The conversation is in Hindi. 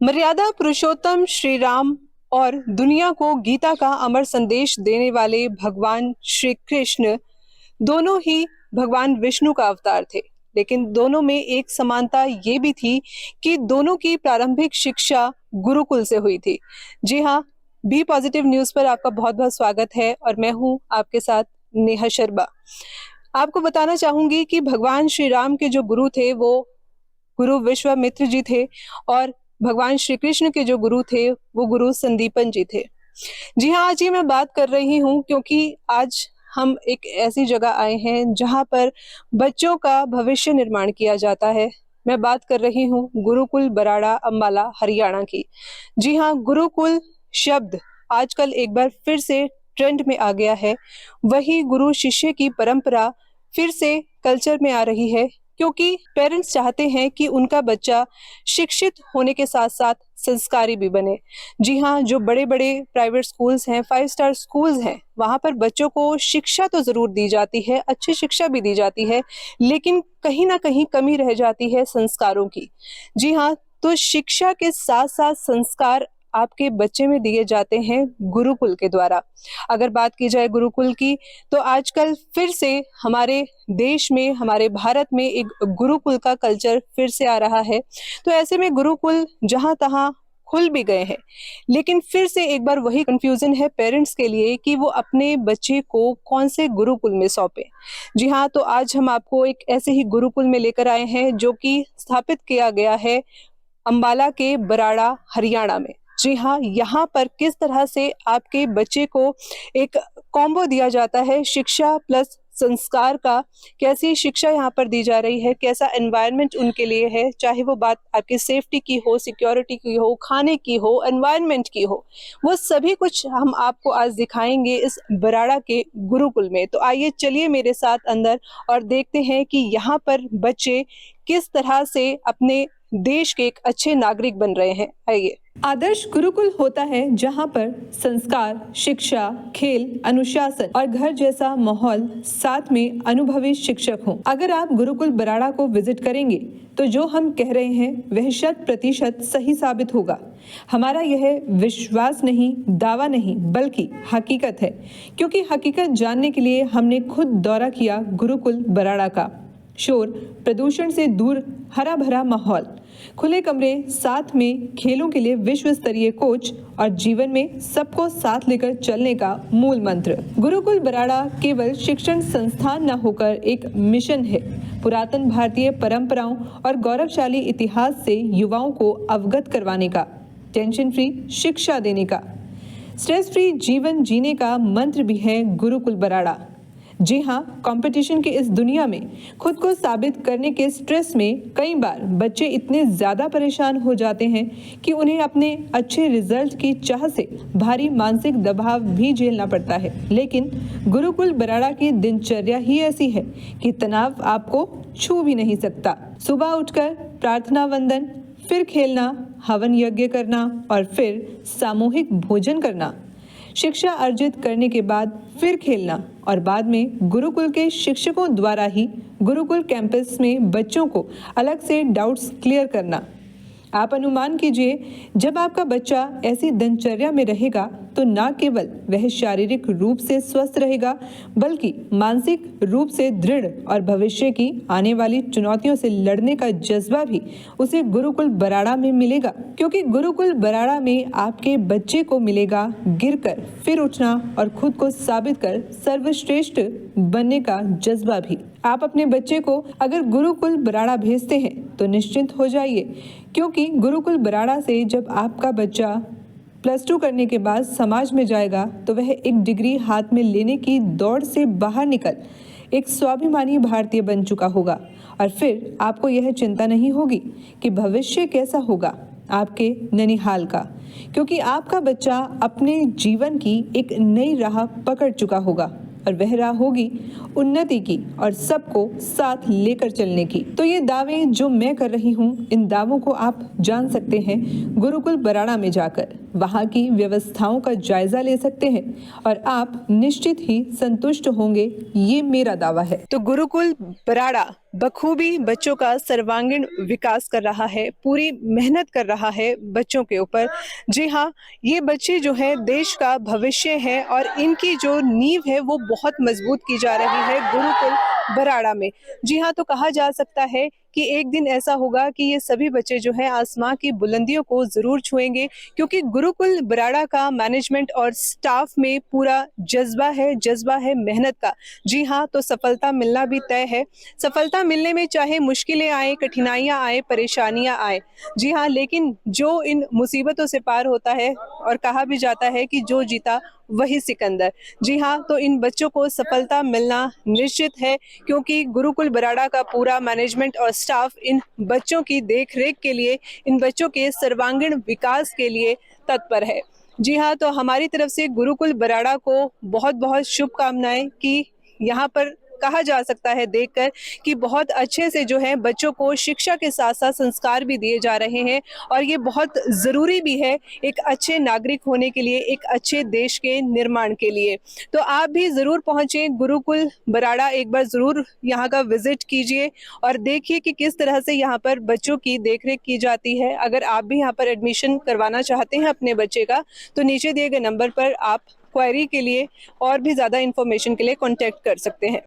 मर्यादा पुरुषोत्तम श्री राम और दुनिया को गीता का अमर संदेश देने वाले भगवान श्री कृष्ण दोनों ही भगवान विष्णु का अवतार थे। लेकिन दोनों में एक समानता ये भी थी कि दोनों की प्रारंभिक शिक्षा गुरुकुल से हुई थी। जी हाँ, बी पॉजिटिव न्यूज पर आपका बहुत बहुत स्वागत है और मैं हूँ आपके साथ नेहा शर्मा। आपको बताना चाहूंगी कि भगवान श्री राम के जो गुरु थे वो गुरु विश्वामित्र जी थे और भगवान श्री कृष्ण के जो गुरु थे वो गुरु संदीपन जी थे। जी हाँ, आज ये मैं बात कर रही हूँ क्योंकि आज हम एक ऐसी जगह आए हैं जहाँ पर बच्चों का भविष्य निर्माण किया जाता है। मैं बात कर रही हूँ गुरुकुल बराड़ा अम्बाला हरियाणा की। जी हाँ, गुरुकुल शब्द आजकल एक बार फिर से ट्रेंड में आ गया है। वही गुरु शिष्य की परंपरा फिर से कल्चर में आ रही है क्योंकि पेरेंट्स चाहते हैं कि उनका बच्चा शिक्षित होने के साथ साथ संस्कारी भी बने। जी हाँ, जो बड़े बड़े प्राइवेट स्कूल्स हैं, 5 स्टार स्कूल्स हैं, वहाँ पर बच्चों को शिक्षा तो जरूर दी जाती है, अच्छी शिक्षा भी दी जाती है, लेकिन कहीं ना कहीं कमी रह जाती है संस्कारों की। जी हाँ, तो शिक्षा के साथ साथ संस्कार आपके बच्चे में दिए जाते हैं गुरुकुल के द्वारा। अगर बात की जाए गुरुकुल की, तो आजकल फिर से हमारे देश में, हमारे भारत में एक गुरुकुल का कल्चर फिर से आ रहा है। तो ऐसे में गुरुकुल जहां तहां खुल भी गए हैं, लेकिन फिर से एक बार वही कंफ्यूजन है पेरेंट्स के लिए कि वो अपने बच्चे को कौन से गुरुकुल में सौंपे। जी हाँ, तो आज हम आपको एक ऐसे ही गुरुकुल में लेकर आए हैं जो कि स्थापित किया गया है अंबाला के बराड़ा हरियाणा में। जी हाँ, यहाँ पर किस तरह से आपके बच्चे को एक कॉम्बो दिया जाता है शिक्षा प्लस संस्कार का, कैसी शिक्षा यहाँ पर दी जा रही है, कैसा एनवायरनमेंट उनके लिए है, चाहे वो बात आपकी सेफ्टी की हो, सिक्योरिटी की हो, खाने की हो, एनवायरनमेंट की हो, वो सभी कुछ हम आपको आज दिखाएंगे इस बराड़ा के गुरुकुल में। तो आइए चलिए मेरे साथ अंदर और देखते हैं कि यहाँ पर बच्चे किस तरह से अपने देश के एक अच्छे नागरिक बन रहे हैं। आइए। आदर्श गुरुकुल होता है जहाँ पर संस्कार, शिक्षा, खेल, अनुशासन और घर जैसा माहौल, साथ में अनुभवी शिक्षक हों। अगर आप गुरुकुल बराड़ा को विजिट करेंगे तो जो हम कह रहे हैं वह 100% सही साबित होगा। हमारा यह विश्वास नहीं, दावा नहीं, बल्कि हकीकत है, क्योंकि हकीकत जानने के लिए हमने खुद दौरा किया गुरुकुल बराड़ा का। शोर प्रदूषण से दूर हरा भरा माहौल, खुले कमरे, साथ में खेलों के लिए विश्व स्तरीय कोच और जीवन में सबको साथ लेकर चलने का मूल मंत्र। गुरुकुल बराड़ा केवल शिक्षण संस्थान न होकर एक मिशन है, पुरातन भारतीय परंपराओं और गौरवशाली इतिहास से युवाओं को अवगत करवाने का, टेंशन फ्री शिक्षा देने का, स्ट्रेस फ्री जीवन जीने का मंत्र भी है गुरुकुल बराड़ा। जी हाँ, कंपटीशन की इस दुनिया में खुद को साबित करने के स्ट्रेस में कई बार बच्चे इतने ज़्यादा परेशान हो जाते हैं कि उन्हें अपने अच्छे रिजल्ट की चाह से भारी मानसिक दबाव भी झेलना पड़ता है। लेकिन गुरुकुल बराड़ा की दिनचर्या ही ऐसी है कि तनाव आपको छू भी नहीं सकता। सुबह उठकर प्रार्थना वंदन, फिर खेलना, हवन यज्ञ करना और फिर सामूहिक भोजन करना, शिक्षा अर्जित करने के बाद फिर खेलना और बाद में गुरुकुल के शिक्षकों द्वारा ही गुरुकुल कैंपस में बच्चों को अलग से डाउट्स क्लियर करना। आप अनुमान कीजिए, जब आपका बच्चा ऐसी दिनचर्या में रहेगा तो न केवल वह शारीरिक रूप से स्वस्थ रहेगा, बल्कि मानसिक रूप से दृढ़ और भविष्य की आने वाली चुनौतियों से लड़ने का जज्बा भी उसे गुरुकुल बराड़ा में मिलेगा। क्योंकि गुरुकुल बराड़ा में आपके बच्चे को मिलेगा गिरकर फिर उठना और खुद को साबित कर सर्वश्रेष्ठ बनने का जज्बा भी। आप अपने बच्चे को अगर गुरुकुल बराड़ा भेजते हैं तो निश्चिंत हो जाइए, क्योंकि गुरुकुल बराड़ा से जब आपका बच्चा +2 करने के बाद समाज में जाएगा तो वह एक डिग्री हाथ में लेने की दौड़ से बाहर निकल एक स्वाभिमानी भारतीय बन चुका होगा। और फिर आपको यह चिंता नहीं होगी कि भविष्य कैसा होगा आपके ननिहाल का, क्योंकि आपका बच्चा अपने जीवन की एक नई राह पकड़ चुका होगा और वह राह होगी उन्नति की और सबको साथ लेकर चलने की। तो ये दावे जो मैं कर रही हूँ, इन दावों को आप जान सकते हैं गुरुकुल बराड़ा में जाकर। वहाँ की व्यवस्थाओं का जायजा ले सकते हैं और आप निश्चित ही संतुष्ट होंगे, ये मेरा दावा है। तो गुरुकुल बराड़ा बखूबी बच्चों का सर्वांगीण विकास कर रहा है, पूरी मेहनत कर रहा है बच्चों के ऊपर। जी हाँ, ये बच्चे जो है देश का भविष्य है और इनकी जो नींव है वो बहुत मजबूत की जा रही है गुरुकुल बराड़ा में। जी हाँ, तो कहा जा सकता है कि एक दिन ऐसा होगा कि ये सभी बच्चे जो है आसमां की बुलंदियों को जरूर छुएंगे, क्योंकि गुरुकुल बराड़ा का मैनेजमेंट और स्टाफ में पूरा जज्बा है मेहनत का। जी हाँ, तो सफलता मिलना भी तय है। सफलता मिलने में चाहे मुश्किलें आए, कठिनाइयां आए, परेशानियां आए, जी हाँ, लेकिन जो इन मुसीबतों से पार होता है, और कहा भी जाता है कि जो जीता वही सिकंदर। जी हाँ, तो इन बच्चों को सफलता मिलना निश्चित है, क्योंकि गुरुकुल बराड़ा का पूरा मैनेजमेंट और स्टाफ इन बच्चों की देखरेख के लिए, इन बच्चों के सर्वांगीण विकास के लिए तत्पर है। जी हाँ, तो हमारी तरफ से गुरुकुल बराड़ा को बहुत बहुत शुभकामनाएं कि यहाँ पर कहा जा सकता है देखकर कि बहुत अच्छे से जो है बच्चों को शिक्षा के साथ साथ संस्कार भी दिए जा रहे हैं, और ये बहुत ज़रूरी भी है एक अच्छे नागरिक होने के लिए, एक अच्छे देश के निर्माण के लिए। तो आप भी ज़रूर पहुँचें गुरुकुल बराड़ा, एक बार ज़रूर यहाँ का विजिट कीजिए और देखिए कि किस तरह से यहाँ पर बच्चों की देखरेख की जाती है। अगर आप भी यहाँ पर एडमिशन करवाना चाहते हैं अपने बच्चे का, तो नीचे दिए गए नंबर पर आप क्वेरी के लिए और भी ज़्यादा इन्फॉर्मेशन के लिए कॉन्टैक्ट कर सकते हैं।